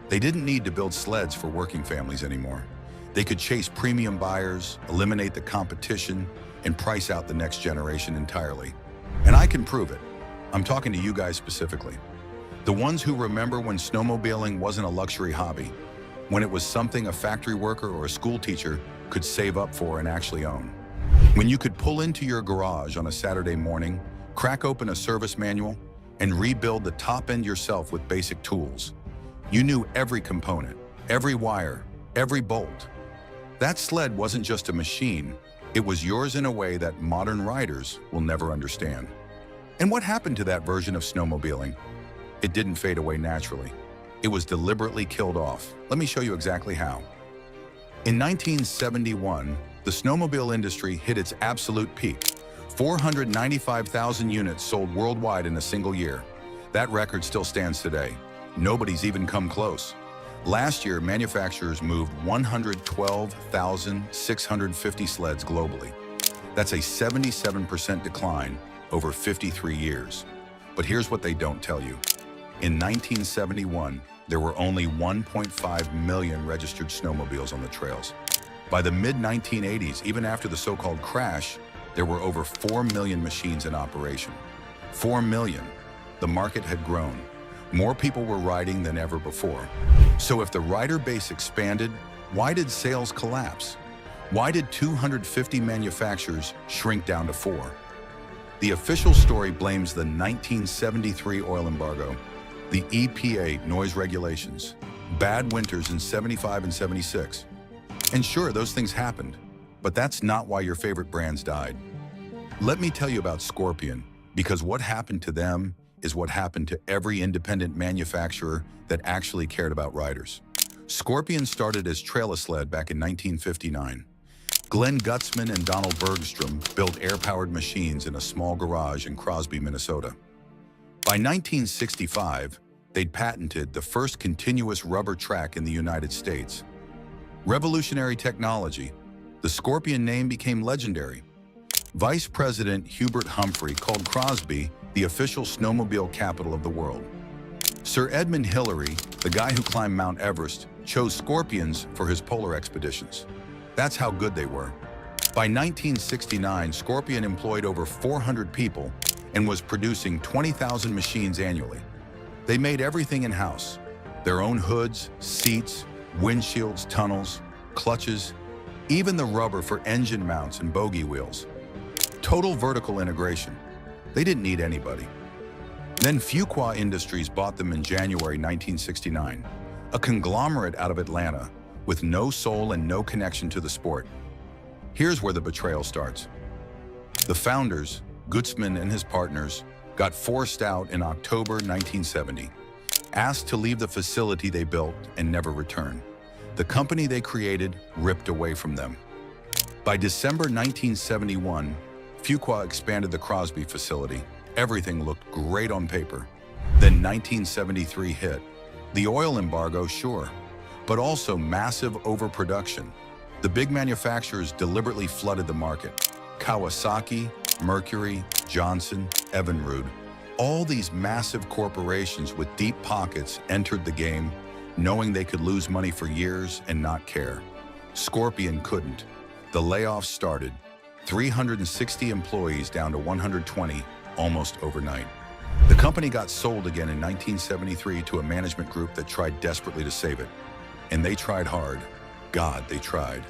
They didn't need to build sleds for working families anymore. They could chase premium buyers, eliminate the competition, and price out the next generation entirely. And I can prove it. I'm talking to you guys specifically. The ones who remember when snowmobiling wasn't a luxury hobby, when it was something a factory worker or a school teacher could save up for and actually own. When you could pull into your garage on a Saturday morning, crack open a service manual, and rebuild the top end yourself with basic tools. You knew every component, every wire, every bolt. That sled wasn't just a machine, it was yours in a way that modern riders will never understand. And what happened to that version of snowmobiling? It didn't fade away naturally. It was deliberately killed off. Let me show you exactly how. In 1971, the snowmobile industry hit its absolute peak. 495,000 units sold worldwide in a single year. That record still stands today. Nobody's even come close. Last year, manufacturers moved 112,650 sleds globally. That's a 77% decline over 53 years. But here's what they don't tell you. In 1971, there were only 1.5 million registered snowmobiles on the trails. By the mid-1980s, even after the so-called crash, there were over 4 million machines in operation. 4 million. The market had grown. More people were riding than ever before. So if the rider base expanded, why did sales collapse? Why did 250 manufacturers shrink down to 4? The official story blames the 1973 oil embargo, the EPA noise regulations, bad winters in 75 and 76. And sure, those things happened, but that's not why your favorite brands died. Let me tell you about Scorpion, because what happened to them is what happened to every independent manufacturer that actually cared about riders. Scorpion started as trail-a-sled back in 1959. Glenn Gutzman and Donald Bergstrom built air-powered machines in a small garage in Crosby, Minnesota. By 1965, they'd patented the first continuous rubber track in the United States. Revolutionary technology, the Scorpion name became legendary. Vice President Hubert Humphrey called Crosby the official snowmobile capital of the world. Sir Edmund Hillary, the guy who climbed Mount Everest, chose Scorpions for his polar expeditions. That's how good they were. By 1969, Scorpion employed over 400 people and was producing 20,000 machines annually. They made everything in-house. Their own hoods, seats, windshields, tunnels, clutches, even the rubber for engine mounts and bogie wheels. Total vertical integration. They didn't need anybody. Then Fuqua Industries bought them in January 1969, a conglomerate out of Atlanta with no soul and no connection to the sport. Here's where the betrayal starts. The founders, Gutzman and his partners, got forced out in October 1970, asked to leave the facility they built and never return. The company they created ripped away from them. By December 1971, Fuqua expanded the Crosby facility. Everything looked great on paper. Then 1973 hit. The oil embargo, sure, but also massive overproduction. The big manufacturers deliberately flooded the market. Kawasaki, Mercury, Johnson, Evinrude. All these massive corporations with deep pockets entered the game, knowing they could lose money for years and not care. Scorpion couldn't. The layoffs started. 360 employees down to 120, almost overnight. The company got sold again in 1973 to a management group that tried desperately to save it. And they tried hard. God, they tried.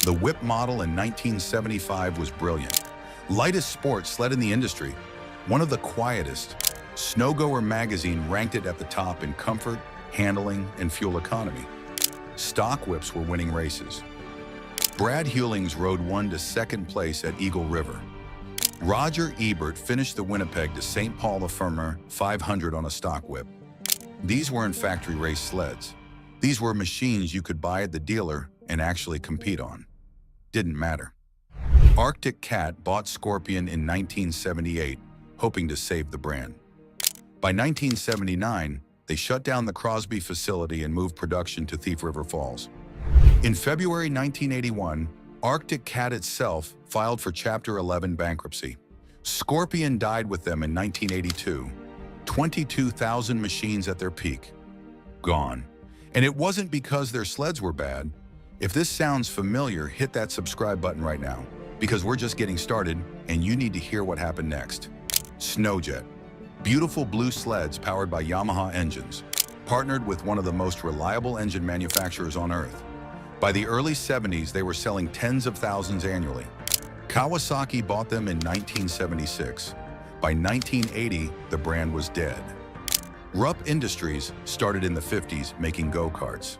The Whip model in 1975 was brilliant. Lightest sport sled in the industry. One of the quietest. Snowgoer magazine ranked it at the top in comfort, handling, and fuel economy. Stock whips were winning races. Brad Hewlings rode one to second place at Eagle River. Roger Ebert finished the Winnipeg to St. Paul La Ferme 500 on a stock whip. These weren't factory race sleds. These were machines you could buy at the dealer and actually compete on. Didn't matter. Arctic Cat bought Scorpion in 1978, hoping to save the brand. By 1979, they shut down the Crosby facility and moved production to Thief River Falls. In February 1981, Arctic Cat itself filed for Chapter 11 bankruptcy. Scorpion died with them in 1982. 22,000 machines at their peak. Gone. And it wasn't because their sleds were bad. If this sounds familiar, hit that subscribe button right now, because we're just getting started and you need to hear what happened next. Snowjet. Beautiful blue sleds powered by Yamaha engines, partnered with one of the most reliable engine manufacturers on Earth. By the early 70s, they were selling tens of thousands annually. Kawasaki bought them in 1976. By 1980, the brand was dead. Rupp Industries started in the 50s making go-karts.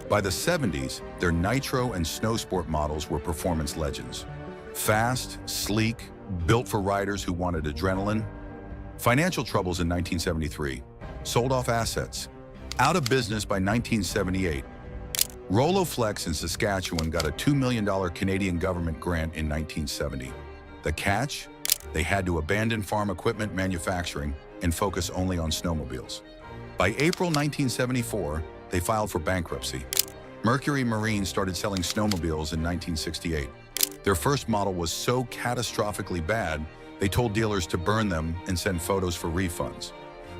By the 70s, their nitro and snow sport models were performance legends. Fast, sleek, built for riders who wanted adrenaline. Financial troubles in 1973. Sold off assets. Out of business by 1978. Roloflex in Saskatchewan got a $2 million Canadian government grant in 1970. The catch? They had to abandon farm equipment manufacturing and focus only on snowmobiles. By April 1974, they filed for bankruptcy. Mercury Marine started selling snowmobiles in 1968. Their first model was so catastrophically bad, they told dealers to burn them and send photos for refunds.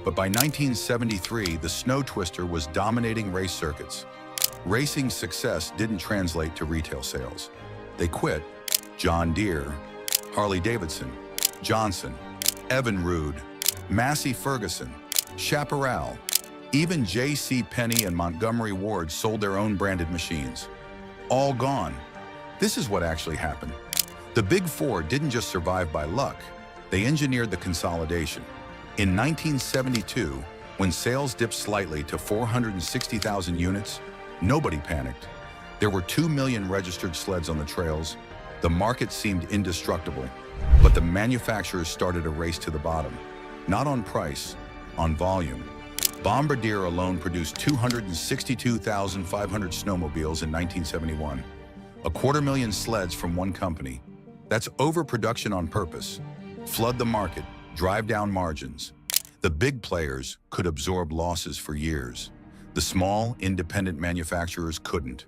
But by 1973, the Snow Twister was dominating race circuits. Racing's success didn't translate to retail sales. They quit. John Deere, Harley-Davidson, Johnson, Evinrude, Massey Ferguson, Chaparral, even J.C. Penney and Montgomery Ward sold their own branded machines. All gone. This is what actually happened. The Big Four didn't just survive by luck, they engineered the consolidation. In 1972, when sales dipped slightly to 460,000 units, nobody panicked. There were 2 million registered sleds on the trails. The market seemed indestructible, but the manufacturers started a race to the bottom. Not on price, on volume. Bombardier alone produced 262,500 snowmobiles in 1971. 250,000 sleds from one company. That's overproduction on purpose. Flood the market, drive down margins. The big players could absorb losses for years. The small, independent manufacturers couldn't.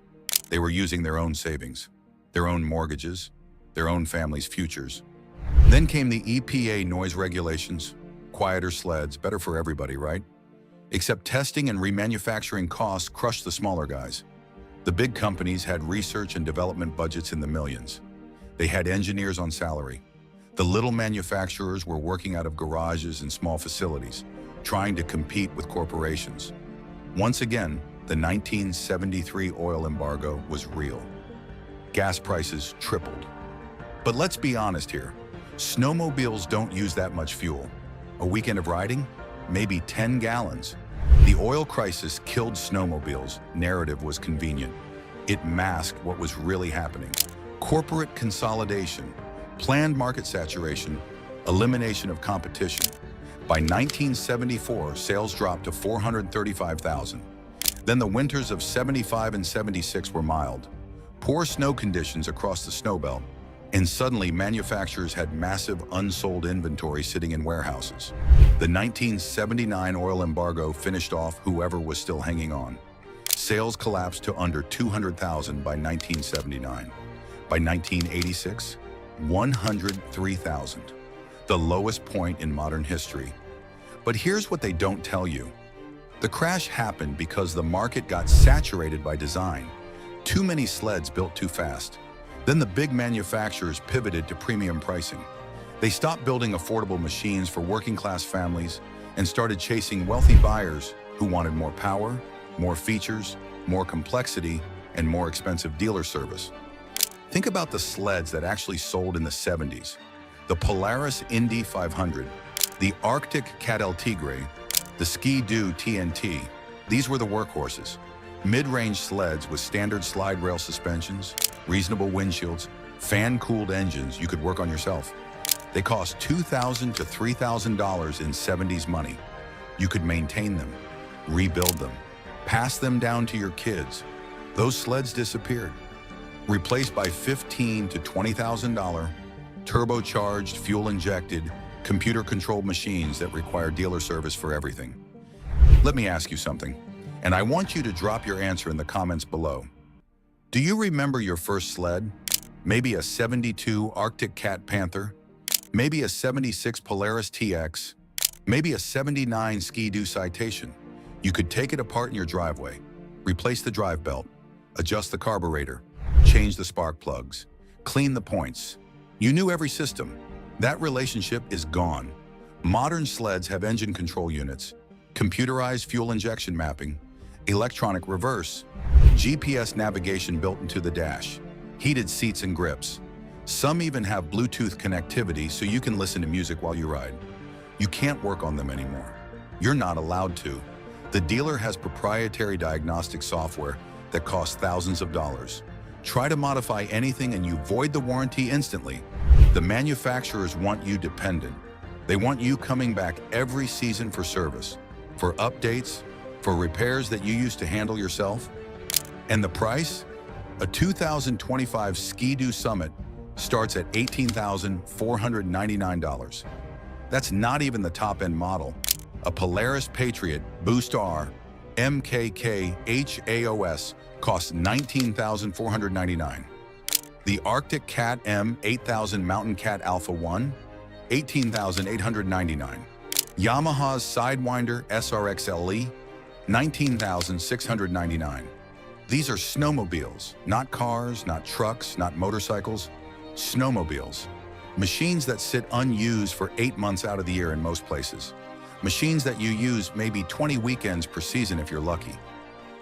They were using their own savings, their own mortgages, their own families' futures. Then came the EPA noise regulations. Quieter sleds, better for everybody, right? Except testing and remanufacturing costs crushed the smaller guys. The big companies had research and development budgets in the millions. They had engineers on salary. The little manufacturers were working out of garages and small facilities, trying to compete with corporations. Once again, the 1973 oil embargo was real. Gas prices tripled. But let's be honest here. Snowmobiles don't use that much fuel. A weekend of riding? Maybe 10 gallons. The oil crisis killed snowmobiles. Narrative was convenient. It masked what was really happening. Corporate consolidation, planned market saturation, elimination of competition. By 1974, sales dropped to 435,000. Then the winters of 75 and 76 were mild. Poor snow conditions across the snowbelt, and suddenly manufacturers had massive unsold inventory sitting in warehouses. The 1979 oil embargo finished off whoever was still hanging on. Sales collapsed to under 200,000 by 1979. By 1986, 103,000, the lowest point in modern history. But here's what they don't tell you. The crash happened because the market got saturated by design. Too many sleds built too fast. Then the big manufacturers pivoted to premium pricing. They stopped building affordable machines for working-class families and started chasing wealthy buyers who wanted more power, more features, more complexity, and more expensive dealer service. Think about the sleds that actually sold in the 70s. The Polaris Indy 500, the Arctic Cat El Tigre, the Ski-Doo TNT. These were the workhorses. Mid-range sleds with standard slide rail suspensions, reasonable windshields, fan-cooled engines you could work on yourself. They cost $2,000 to $3,000 in 70s money. You could maintain them, rebuild them, pass them down to your kids. Those sleds disappeared, replaced by $15,000 to $20,000 turbocharged, fuel-injected, computer-controlled machines that require dealer service for everything. Let me ask you something, and I want you to drop your answer in the comments below. Do you remember your first sled? Maybe a 72 Arctic Cat Panther? Maybe a 76 Polaris TX? Maybe a 79 Ski-Doo Citation? You could take it apart in your driveway, replace the drive belt, adjust the carburetor, change the spark plugs, clean the points. You knew every system. That relationship is gone. Modern sleds have engine control units, computerized fuel injection mapping, electronic reverse, GPS navigation built into the dash, heated seats and grips. Some even have Bluetooth connectivity so you can listen to music while you ride. You can't work on them anymore. You're not allowed to. The dealer has proprietary diagnostic software that cost thousands of dollars. Try to modify anything and you void the warranty instantly. The manufacturers want you dependent. They want you coming back every season for service, for updates, for repairs that you used to handle yourself. And the price? A 2025 Ski-Doo Summit starts at $18,499. That's not even the top-end model. A Polaris Patriot Boost R MKK HAOS costs $19,499. The Arctic Cat M8000 Mountain Cat Alpha 1, $18,899. Yamaha's Sidewinder SRX LE, $19,699. These are snowmobiles, not cars, not trucks, not motorcycles. Snowmobiles. Machines that sit unused for 8 months out of the year in most places. Machines that you use maybe 20 weekends per season if you're lucky.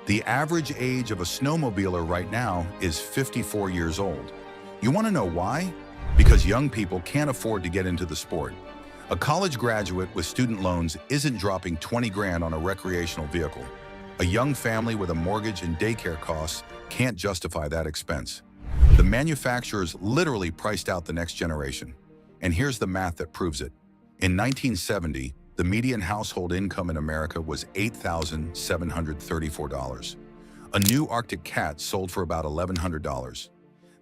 The average age of a snowmobiler right now is 54 years old. You want to know why? Because young people can't afford to get into the sport. A college graduate with student loans isn't dropping 20 grand on a recreational vehicle. A young family with a mortgage and daycare costs can't justify that expense. The manufacturers literally priced out the next generation. And here's the math that proves it. In 1970, the median household income in America was $8,734. A new Arctic Cat sold for about $1,100.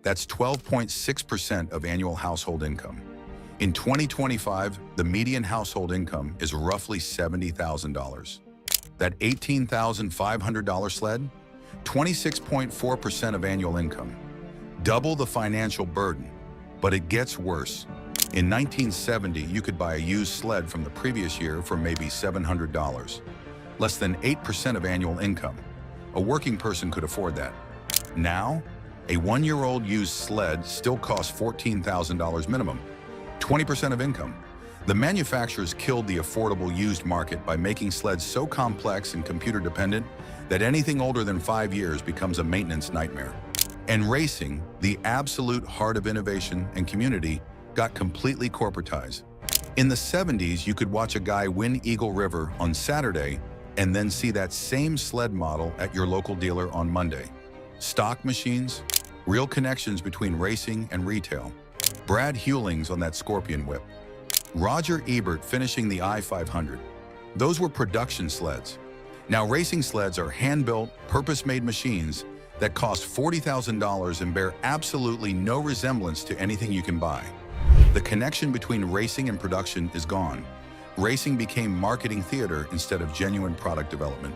That's 12.6% of annual household income. In 2025, the median household income is roughly $70,000. That $18,500 sled? 26.4% of annual income. Double the financial burden. But it gets worse. In 1970, you could buy a used sled from the previous year for maybe $700. Less than 8% of annual income. A working person could afford that. Now, a one-year-old used sled still costs $14,000 minimum. 20% of income. The manufacturers killed the affordable used market by making sleds so complex and computer-dependent that anything older than 5 years becomes a maintenance nightmare. And racing, the absolute heart of innovation and community, got completely corporatized. In the 70s, you could watch a guy win Eagle River on Saturday and then see that same sled model at your local dealer on Monday. Stock machines, real connections between racing and retail. Brad Hewlings on that Scorpion whip. Roger Ebert finishing the I-500. Those were production sleds. Now racing sleds are hand-built, purpose-made machines that cost $40,000 and bear absolutely no resemblance to anything you can buy. The connection between racing and production is gone. Racing became marketing theater instead of genuine product development.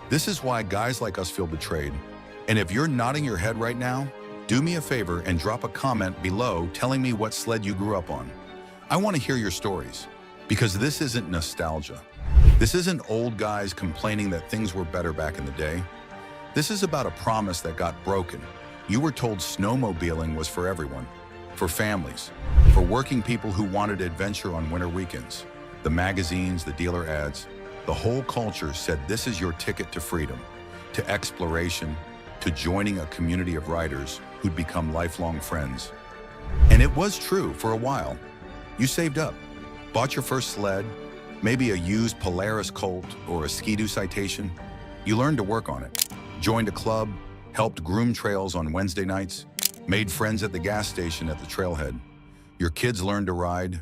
This is why guys like us feel betrayed. And if you're nodding your head right now, do me a favor and drop a comment below telling me what sled you grew up on. I want to hear your stories, because this isn't nostalgia. This isn't old guys complaining that things were better back in the day. This is about a promise that got broken. You were told snowmobiling was for everyone, for families, for working people who wanted adventure on winter weekends. The magazines, the dealer ads, the whole culture said this is your ticket to freedom, to exploration, to joining a community of riders who'd become lifelong friends. And it was true for a while. You saved up, bought your first sled, maybe a used Polaris Colt or a Ski-Doo Citation. You learned to work on it, joined a club, helped groom trails on Wednesday nights, made friends at the gas station at the trailhead. Your kids learned to ride.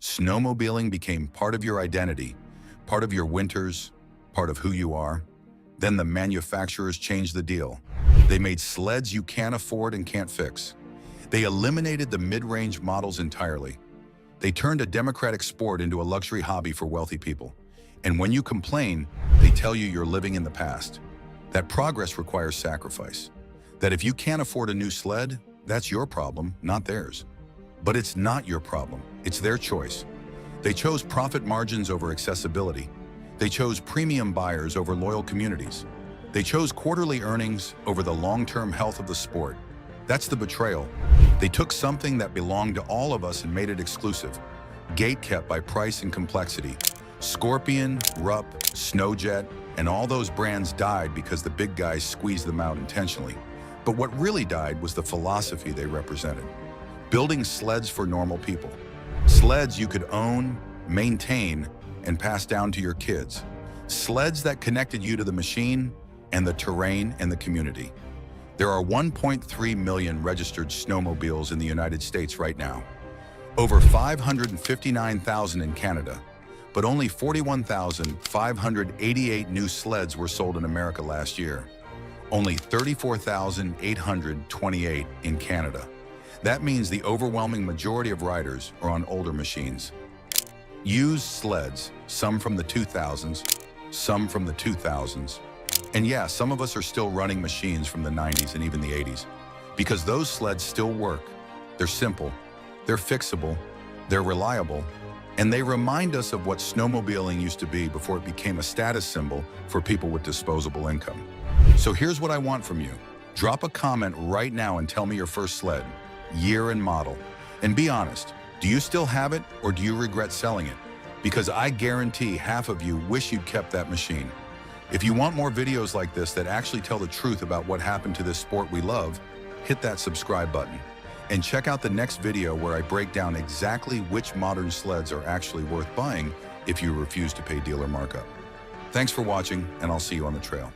Snowmobiling became part of your identity, part of your winters, part of who you are. Then the manufacturers changed the deal. They made sleds you can't afford and can't fix. They eliminated the mid-range models entirely. They turned a democratic sport into a luxury hobby for wealthy people. And when you complain, they tell you you're living in the past. That progress requires sacrifice. That if you can't afford a new sled, that's your problem, not theirs. But it's not your problem, it's their choice. They chose profit margins over accessibility. They chose premium buyers over loyal communities. They chose quarterly earnings over the long-term health of the sport. That's the betrayal. They took something that belonged to all of us and made it exclusive, gatekept by price and complexity. Scorpion, Rupp, Snowjet, and all those brands died because the big guys squeezed them out intentionally. But what really died was the philosophy they represented. Building sleds for normal people. Sleds you could own, maintain, and pass down to your kids. Sleds that connected you to the machine and the terrain and the community. There are 1.3 million registered snowmobiles in the United States right now, over 559,000 in Canada, but only 41,588 new sleds were sold in America last year. Only 34,828 in Canada. That means the overwhelming majority of riders are on older machines. Used sleds, some from the 2000s, some from the 2000s. And yeah, some of us are still running machines from the 90s and even the 80s, because those sleds still work. They're simple, they're fixable, they're reliable, and they remind us of what snowmobiling used to be before it became a status symbol for people with disposable income. So here's what I want from you. Drop a comment right now and tell me your first sled, year and model. And be honest, do you still have it or do you regret selling it? Because I guarantee half of you wish you'd kept that machine. If you want more videos like this that actually tell the truth about what happened to this sport we love, hit that subscribe button. And check out the next video where I break down exactly which modern sleds are actually worth buying if you refuse to pay dealer markup. Thanks for watching, and I'll see you on the trail.